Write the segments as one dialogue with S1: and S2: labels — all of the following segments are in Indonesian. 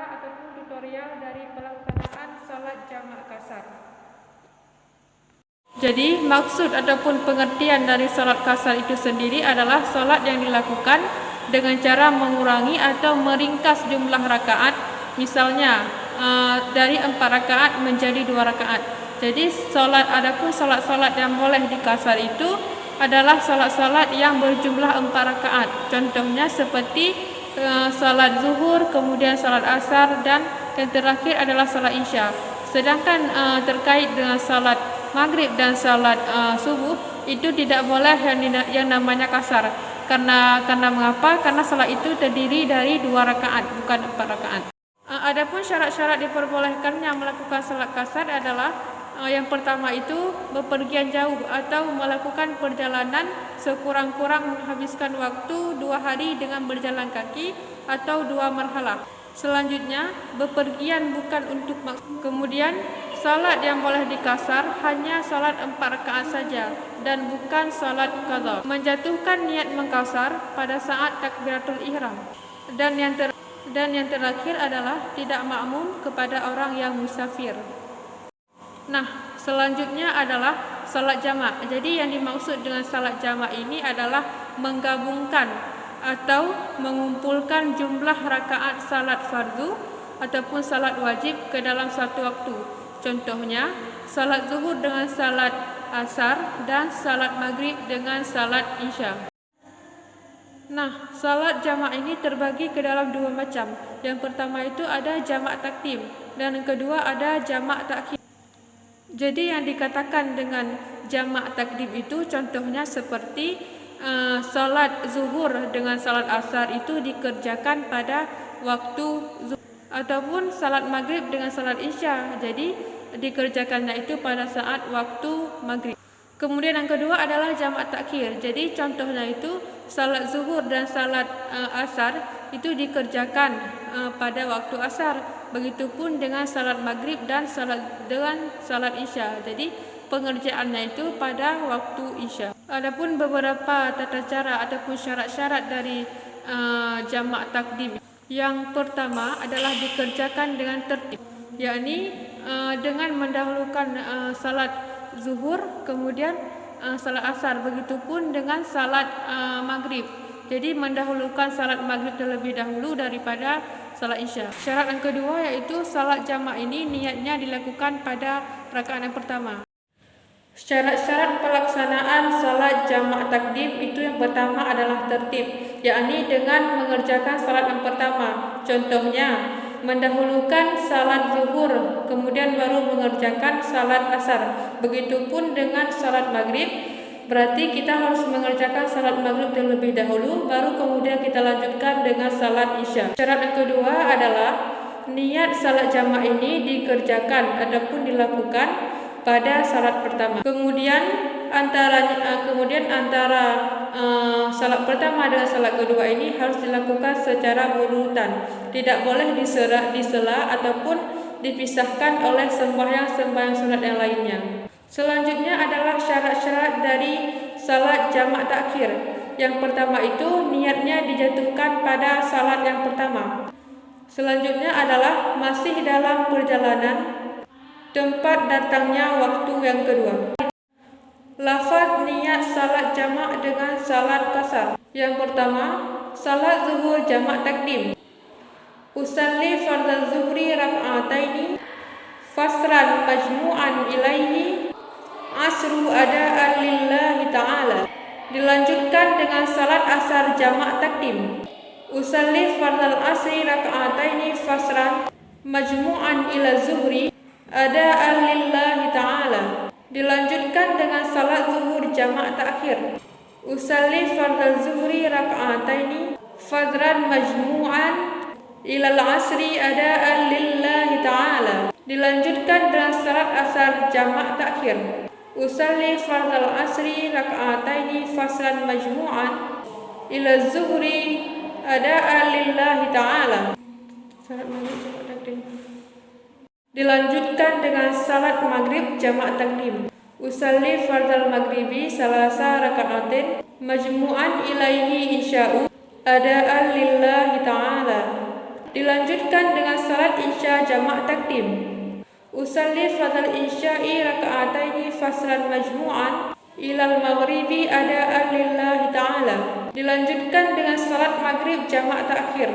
S1: cara ataupun tutorial dari pelaksanaan salat jamak kasar. Jadi maksud ataupun pengertian dari salat kasar itu sendiri adalah salat yang dilakukan dengan cara mengurangi atau meringkas jumlah rakaat. Misalnya dari 4 rakaat menjadi 2 rakaat. Jadi adapun salat-salat yang boleh dikasar itu adalah salat-salat yang berjumlah 4 rakaat. Contohnya seperti salat zuhur, kemudian salat asar, dan yang terakhir adalah salat isya. Sedangkan terkait dengan salat maghrib dan salat subuh itu tidak boleh yang namanya kasar. Karena mengapa? Karena salat itu terdiri dari 2 rakaat, bukan 4 rakaat. Adapun syarat-syarat diperbolehkannya melakukan salat kasar adalah yang pertama itu bepergian jauh atau melakukan perjalanan sekurang-kurang menghabiskan waktu 2 hari dengan berjalan kaki atau 2 marhalah. Selanjutnya bepergian bukan untuk maksud. Kemudian salat yang boleh dikasar hanya salat 4 rakaat saja dan bukan salat qadha. Menjatuhkan niat mengkasar pada saat takbiratul ihram. Dan yang terakhir adalah tidak makmum kepada orang yang musafir. Nah, selanjutnya adalah salat jamak. Jadi yang dimaksud dengan salat jamak ini adalah menggabungkan atau mengumpulkan jumlah rakaat salat fardu ataupun salat wajib ke dalam satu waktu. Contohnya, salat zuhur dengan salat asar dan salat maghrib dengan salat isya. Nah, salat jamak ini terbagi ke dalam 2 macam. Yang pertama itu ada jamak takdim dan yang kedua ada jamak takhir. Jadi yang dikatakan dengan jamak takdim itu contohnya seperti salat zuhur dengan salat asar itu dikerjakan pada waktu zuhur, ataupun salat maghrib dengan salat isya. Jadi dikerjakannya itu pada saat waktu maghrib. Kemudian yang kedua adalah jamak takhir. Jadi contohnya itu salat zuhur dan salat asar itu dikerjakan pada waktu asar. Begitupun dengan salat maghrib dan salat isya. Jadi pengerjaannya itu pada waktu isya. Adapun beberapa tata cara ataupun syarat-syarat dari jamak takdim. Yang pertama adalah dikerjakan dengan tertib, yakni dengan mendahulukan salat zuhur, kemudian salat asar, begitupun dengan salat maghrib. Jadi mendahulukan salat maghrib terlebih dahulu daripada salat isya. Syarat yang kedua yaitu salat jamak ini niatnya dilakukan pada rakaat yang pertama. Syarat-syarat pelaksanaan salat jamak takdim itu yang pertama adalah tertib, yakni dengan mengerjakan salat yang pertama. Contohnya mendahulukan salat zuhur, kemudian baru mengerjakan salat asar. Begitupun dengan salat maghrib, berarti kita harus mengerjakan salat maghrib terlebih dahulu, baru kemudian kita lanjutkan dengan salat isya. Syarat yang kedua adalah niat salat jamak ini dikerjakan ataupun dilakukan pada salat pertama. Kemudian antara salat pertama dengan salat kedua ini harus dilakukan secara berurutan. Tidak boleh disela ataupun dipisahkan oleh sembahyang sunat yang lainnya. Selanjutnya adalah syarat-syarat dari salat jamak takhir. Yang pertama itu niatnya dijatuhkan pada salat yang pertama. Selanjutnya adalah masih dalam perjalanan, tempat datangnya waktu yang kedua. Lafaz niat salat jamak dengan salat kasar. Yang pertama, salat zuhur jamak takdim. Usalli fardhu zuhri rak'ataini fasran majmu'an ilaihi asru ada'an lillahi ta'ala. Dilanjutkan dengan salat asar jamak takdim. Usalli fardhu asri rak'ataini fasran majmu'an ila zuhri ada'an lillahi ta'ala. Dilanjutkan dengan salat zuhur jamak takhir. Usalli fardhu zuhri rak'ataini fadran majmu'an ilal asri ada'an lillahi ta'ala. Dilanjutkan dengan salat asar jamak takhir. Usalli fardhu asri rak'ataini fasran majmu'an ila zuhri ada'an lillahi ta'ala. Salat maghrib jamak takdim. Dilanjutkan dengan salat maghrib jamak takdim. Usalli fardal maghribi salasa raka'atin majmu'an ilaihi isya'u ada'an lillahi ta'ala. Dilanjutkan dengan salat isya jamak takdim. Usalli fardal isya'i raka'ataini faslan majmu'an ilal maghribi ada'an lillahi ta'ala. Dilanjutkan dengan salat maghrib jamak takhir.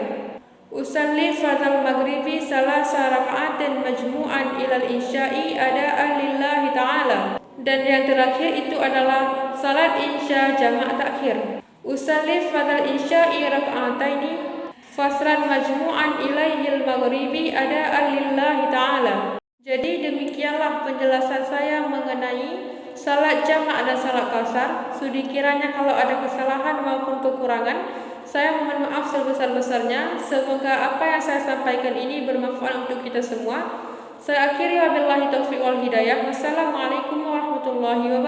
S1: Usalli fardal maghribi salasa raka'atin majmu'an ilal isya'i ada'an lillahi ta'ala. Dan yang terakhir itu adalah salat isya jamak takhir. Usalli fardal isya'i raka'ataini fasran majmu'an ilaihil maghribi ada'an lillahi ta'ala. Jadi demikianlah penjelasan saya mengenai salat jamak dan salat kasar. Sekiranya kalau ada kesalahan maupun kekurangan, saya mohon maaf sebesar-besarnya. Semoga apa yang saya sampaikan ini bermanfaat untuk kita semua. Saya akhiri wabillahi taufiq wal hidayah. Wassalamualaikum warahmatullahi wabarakatuh.